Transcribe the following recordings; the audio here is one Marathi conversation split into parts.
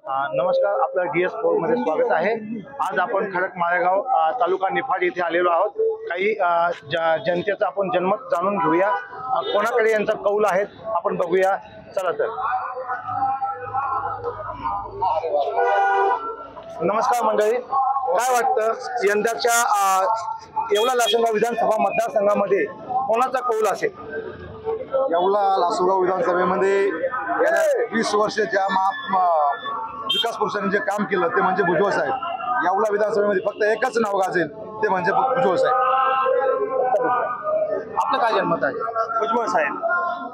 नमस्कार, आपलं DS4 मध्ये स्वागत आहे। आज आपण खडक माळेगाव तालुका निफाड येथे आलेलो आहोत। काही जनतेचा आपण जनमत जाणून घेऊया, कोणाकडे यांचा कौल आहे आपण बघूया। चला तर। नमस्कार मंडळी, काय वाटतं यंदाच्या येवला लासलगाव विधानसभा मतदारसंघामध्ये कोणाचा कौल असेल? येवला लासलगाव विधानसभेमध्ये गेल्या 20 वर्षाच्या विकास पुरुषांनी जे काम केलं ते म्हणजे भुजबळ साहेब। येवला विधानसभेमध्ये फक्त एकच नाव गाजेल, ते म्हणजे भुजबळ साहेब। आपलं काय जनमत आहे? भुजबळ साहेब।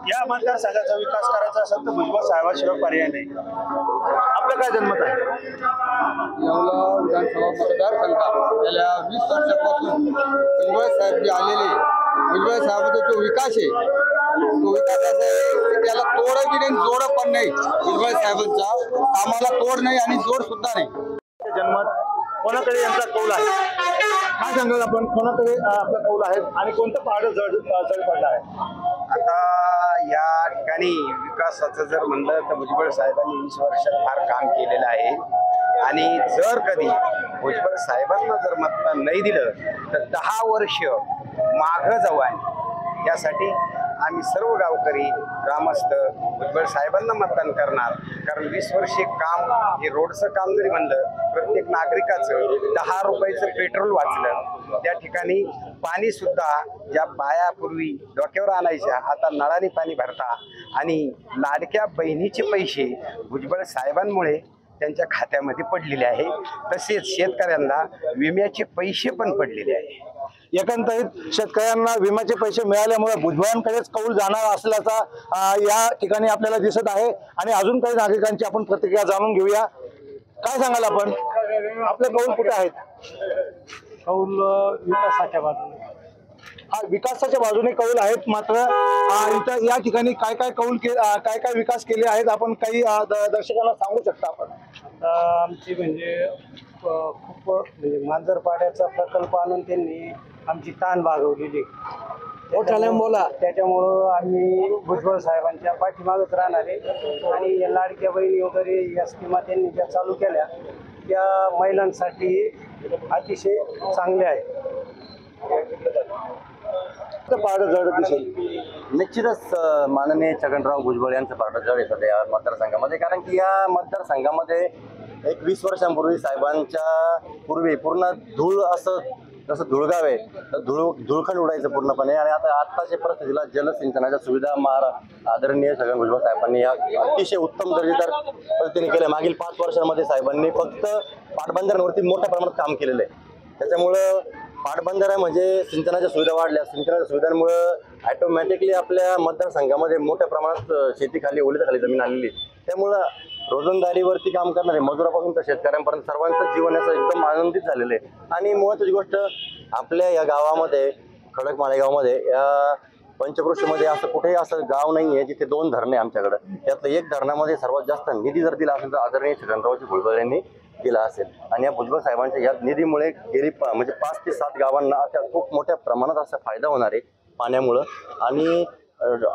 या मतदारसंघाचा विकास करायचा असेल तर भुजबळ साहेबाशिवाय पर्याय नाही। आपलं काय जनमत आहे? येवला विधानसभा मतदारसंघात गेल्या 20 वर्षापासून भुजबळ साहेब जे आलेले, भुजबळ साहेबांचा जो विकास आहे तो विकासाचा आहे, त्याला तोड बी नाही जोड पण नाही। भुजबळ साहेबांचा कामाला तोड नाही आणि जोड सुद्धा नाही। जनमत कोणाकडे यांचा कौल आहे? काय सांगाल आपण, कोणाकडे आपला कौल आहे आणि कोणतं पहाड जड पडलं आहे? आता या ठिकाणी विकासाचं जर म्हणलं तर भुजबळ साहेबांनी 20 वर्षात फार काम केलेलं आहे आणि जर कधी भुजबळ साहेबांना जर मतदान नाही दिलं तर 10 वर्ष मागं जाऊ आहे। यासाठी आम्ही सर्व गावकरी ग्रामस्थ भुजबळ साहेबांना मतदान करणार, कारण 20 वर्षे काम हे रोडचं काम जरी म्हणलं, प्रत्येक नागरिकाचं 10 रुपयाचं पेट्रोल वाचलं। त्या ठिकाणी पाणी सुद्धा ज्या बायापूर्वी डोक्यावर आणायच्या आता नळाने पाणी भरता आणि लाडक्या बहिणीचे पैसे भुजबळ साहेबांमुळे त्यांच्या खात्यामध्ये पडलेले आहे। तसेच शेतकऱ्यांना विम्याचे पैसे पण पडलेले आहे। एकंदरीत शेतकऱ्यांना विम्याचे पैसे मिळाल्यामुळे भुजबळांकडेच कौल जाणार असल्याचा या ठिकाणी आपल्याला दिसत आहे। आणि अजून काही नागरिकांची आपण प्रतिक्रिया जाणून घेऊया। काय सांगाल आपण, आपले कौल कुठे आहेत? कौल विकासाच्या बाजूने। विकासाच्या बाजूने कौल आहेत, मात्र इथं या ठिकाणी काय काय कौल काय काय विकास केले आहेत आपण काही दर्शकांना सांगू शकता आपण? आमची म्हणजे खूप म्हणजे मांजरपाड्याचा प्रकल्प आणून त्यांनी आमची ताण भागवलेली। बोला, त्याच्यामुळं आम्ही भुजबळ साहेबांच्या पाठीमागच राहणार आहे। आणि या लाडक्या बहिणी वगैरे या स्कीमा त्यांनी ज्या चालू केल्या त्या महिलांसाठी अतिशय चांगल्या आहेत। निश्चितच माननीय छगनराव भुजबळ यांचं पारडं जड आहे सध्या या मतदारसंघामध्ये, कारण की या मतदारसंघामध्ये एक 20 वर्षांपूर्वी साहेबांच्या पूर्वी पूर्ण धूळ असं जसं धुळगाव आहे तर धुळखंड उडायचं पूर्णपणे। आणि आता आत्ताच्या परिस्थितीला जलसिंचनाच्या सुविधा आदरणीय छगन भुजबळ साहेबांनी या अतिशय उत्तम दर्जेदार पद्धतीने केल्या। मागील 5 वर्षांमध्ये साहेबांनी फक्त पाटबंधाऱ्यांवरती मोठ्या प्रमाणात काम केलेलं आहे। त्याच्यामुळं पाटबंधारा म्हणजे सिंचनाच्या सुविधा वाढल्या, सिंचनाच्या सुविधांमुळं ॲटोमॅटिकली आपल्या मतदारसंघामध्ये मोठ्या प्रमाणात शेतीखाली ओलिताखाली जमीन आलेली। त्यामुळं रोजंदारीवरती काम करणारे मजुरापासून तर शेतकऱ्यांपर्यंत सर्वांचं जीवन याचं एकदम आनंदित झालेलं आहे। आणि महत्त्वाची गोष्ट, आपल्या या गावामध्ये खडक माळेगावमध्ये या पंचक्रोशीमध्ये असं कुठेही असं गाव नाही आहे जिथे 2 धरणे आमच्याकडं। त्यातलं एक धरणामध्ये सर्वात जास्त निधी जर दिला असेल तर आदरणीय छगनरावजी भुजबळ यांनी दिला असेल। आणि या भुजबळ साहेबांच्या या निधीमुळे गेली म्हणजे 5 ते 7 गावांना आता खूप मोठ्या प्रमाणात असा फायदा होणार आहे पाण्यामुळं। आणि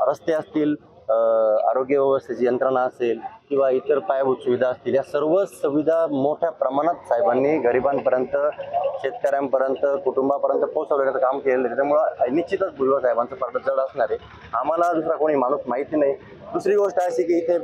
रस्ते असतील, आरोग्य व्यवस्थेची यंत्रणा असेल किंवा इतर पायाभूत सुविधा असतील, या सर्व सुविधा मोठ्या प्रमाणात साहेबांनी गरिबांपर्यंत, शेतकऱ्यांपर्यंत, कुटुंबापर्यंत पोहोचवण्याचं काम केलेलं आहे। त्यामुळं निश्चितच भुजबळ साहेबांचं पारडं जड असणार आहे। आम्हाला दुसरा कोणी माणूस माहिती नाही। दुसरी गोष्ट अशी की इथे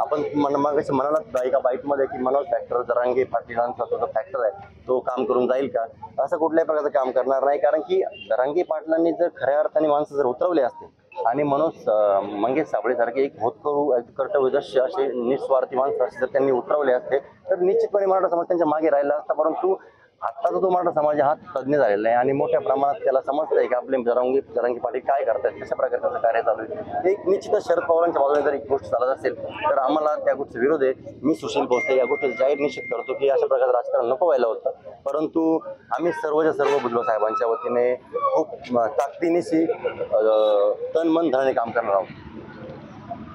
आपण मागाशी म्हणालात एका बाईटमध्ये की मनोज फॅक्टर जरांगे पाटलांचा जो फॅक्टर आहे तो काम करून जाईल का? असं कुठल्याही प्रकारचं काम करणार नाही, कारण की जरांगे पाटलांनी जर खऱ्या अर्थाने माणसं जर उतरवले असते आणि मनोज मंगेश साबळेसारखे एक होतकरू कर्तव्यदक्ष असे निस्वार्थी माणसं असे जर त्यांनी उतरवले असते तर निश्चितपणे मराठा समाज त्यांच्या मागे राहिला असता। परंतु आत्ताचा तो मराठा समाज हा तज्ज्ञ झालेला आहे आणि मोठ्या प्रमाणात त्याला समजतंय की आपले जरांगे पाटील काय करतात, कशा प्रकारे त्याचं कार्य चालू आहे। एक निश्चितच शरद पवारांच्या बाजूने जर एक गोष्ट चालत असेल तर आम्हाला त्या गोष्टी विरोध आहे। मी सुशील भोसले या गोष्टी जाहीर निश्चित करतो की अशा प्रकारचं राजकारण नको व्हायला होतं, परंतु आम्ही सर्वच्या सर्व भुजबळ साहेबांच्या वतीने खूप ताकदीनिशी तन मन धनाने काम करणार आहोत।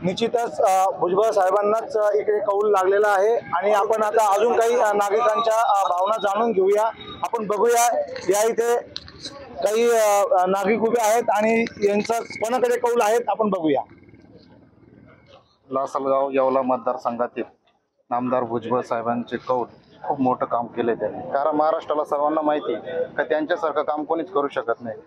निश्चितच भुजबळ साहेबांनाच इकडे कौल लागलेला आहे। आणि आपण आता अजून काही नागरिकांच्या भावना जाणून घेऊया। आपण बघूया, या इथे काही नागरिक उभे आहेत आणि यांचं कोणाकडे कौल आहेत आपण बघूया। लासलगाव येवला मतदारसंघातील नामदार भुजबळ साहेबांचे कौल खूप मोठं काम केले त्यांनी, कारण महाराष्ट्राला सर्वांना माहिती आहे का त्यांच्यासारखं काम कोणीच करू शकत नाही.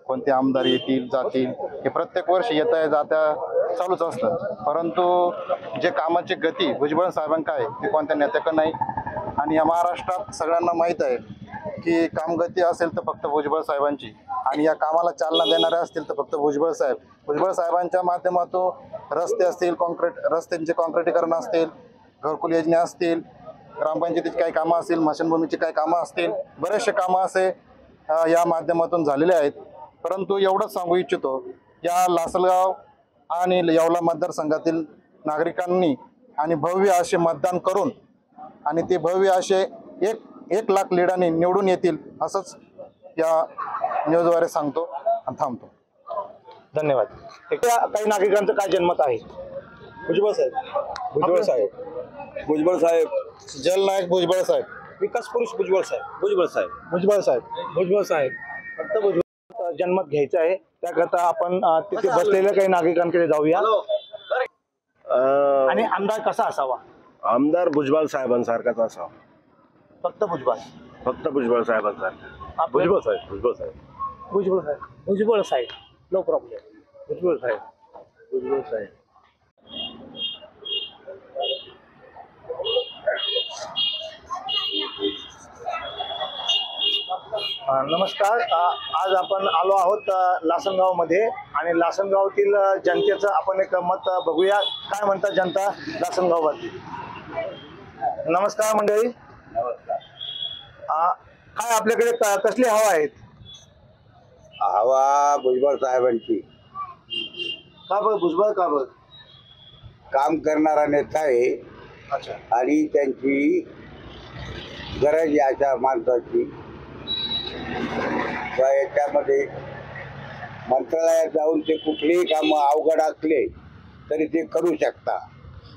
कोणते आमदार येतील जातील हे प्रत्येक वर्षी येता जात्या चालूच असतं, परंतु जे कामाची गती भुजबळ साहेबांका आहे ते कोणत्या नेत्याकडे नाही. आणि या महाराष्ट्रात सगळ्यांना माहीत आहे की कामगती असेल तर फक्त भुजबळ साहेबांची, आणि या कामाला चालना देणारे असतील तर फक्त भुजबळ साहेब. भुजबळ साहेबांच्या माध्यमातून रस्ते असतील, रस्त्यांचे कॉन्क्रिटीकरण असतील, घरकुल योजना असतील, ग्रामपंचायतीची काही कामं असतील, स्मशानभूमीची काही कामं असतील, बरेचसे कामं असे या माध्यमातून झालेले आहेत. परंतु एवढंच सांगू इच्छितो, या लासलगाव आणि येवला मतदारसंघातील नागरिकांनी आणि भव्य असे मतदान करून आणि ते भव्य असे एक लाख लीडांनी निवडून येतील असंच या न्यूजद्वारे सांगतो आणि थांबतो. धन्यवाद. काही नागरिकांचं काय जनमत आहे? भुजबळ साहेब, भुजबळ साहेब, भुजबळ साहेब, जलनायक भुजबळ साहेब, विकास पुरुष भुजबळ साहेब, भुजबळ साहेब, भुजबळ साहेब, भुजबळ साहेब. फक्त भुजबळ जनमत घ्यायचं आहे, त्याकरता आपण तिथे बसलेल्या काही नागरिकांकडे जाऊया. आणि आमदार कसा असावा? आमदार भुजबळ साहेबांसारखाच असावा. फक्त भुजबळ, फक्त भुजबळ साहेबांसारखा. भुजबळ साहेब, भुजबळ साहेब, भुजबळ साहेब, भुजबळ साहेब, नो प्रॉब्लेम. भुजबळ साहेब, भुजबळ साहेब. नमस्कार. आज आपण आलो आहोत लासनगाव मध्ये, आणि लासनगावतील जनतेचं आपण एक मत बघूया. काय म्हणतात जनता लासनगाववरती? नमस्कार मंडळी. काय आपल्याकडे कसली हवा आहेत? हवा भुजबळ साहेबांची. का बरं भुजबळ? का बरं? काम करणारा नेता आहे. अच्छा. आणि त्यांची गरज याच्या माणसाची. याच्यामध्ये मंत्रालयात जाऊन ते कुठलीही कामं अवघड असले तरी ते करू शकता,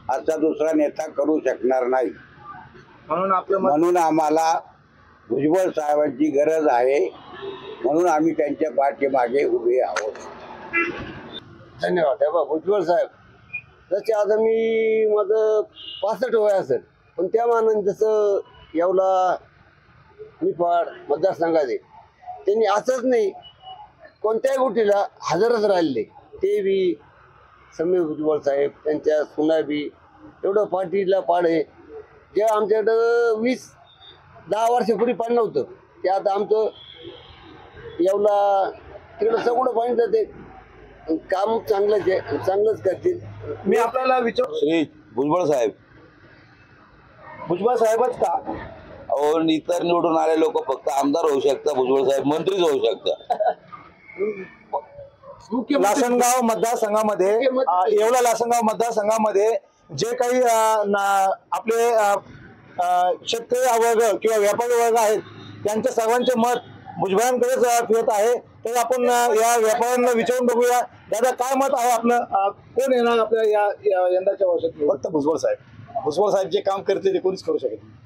असा दुसरा नेता करू शकणार नाही. म्हणून आम्हाला भुजबळ साहेबांची गरज आहे, म्हणून आम्ही त्यांच्या पाठीमागे उभे आहोत. धन्यवाद. भुजबळ साहेब जसे आता माझं 65 वय असेल, पण त्या मानाने जसं येवला निफाड मतदारसंघाचे त्यांनी असंच नाही कोणत्याही गोष्टीला हजरच राहिले. ते बी समीर भुजबळ साहेब, त्यांच्या सुना बी एवढं पाठीला पाड आहे. जे आमच्याकडं 10 वर्षापूर्वी पाणी नव्हतं, ते आता आमचं येवला तिकडं सगळं पाणी जाते. काम चांगलंच आहे, चांगलंच करतील. मी आपल्याला विचार, श्री भुजबळ साहेब. भुजबळ साहेबच का? अहो, इतर निवडून आले लोक फक्त आमदार होऊ शकतात, भुजबळ साहेब मंत्रीच होऊ शकतात. लासनगाव मतदारसंघामध्ये, येवला लासनगाव मतदारसंघामध्ये जे काही आपले शेतकरी वर्ग किंवा व्यापारी वर्ग आहेत, त्यांच्या सर्वांचे मत भुजबळांकडेच फिरत आहे. तर आपण या व्यापाऱ्यांना विचारून बघूया, दादा काय मत आहे आपलं? कोण येणार आपल्या या यंदाच्या वर्षात? फक्त भुजबळ साहेब. भुजबळ साहेब जे काम करते ते कोणीच करू शकत नाही.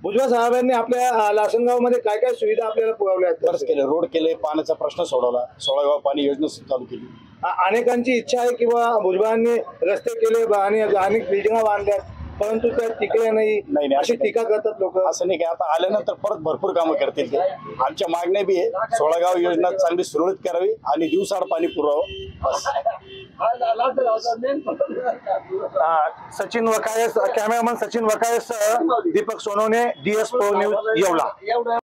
भुजबळ साहेबांनी आपल्या लासनगाव मध्ये काय काय सुविधा आपल्याला पुरवल्या आहेत? बरंच केलं, रोड केले, पाण्याचा प्रश्न सोडवला, 16 गाव पाणी योजना चालू केली. अनेकांची इच्छा आहे किंवा भुजबळांनी रस्ते केले आणि अनेक बिल्डिंगा बांधल्या, परंतु त्या टिकल्या नाही अशी टीका करतात लोक. असं नाही की आता आल्यानंतर परत भरपूर कामं करतील ते. आमच्या मागण्या बी आहे, 16 गाव योजना चांगली सुरळीत करावी आणि दिवसाआड पाणी पुरवावं. Sachin Vakayas, cameraman Sachin Vakayas, Deepak Sonawane, DS4 news Yeola.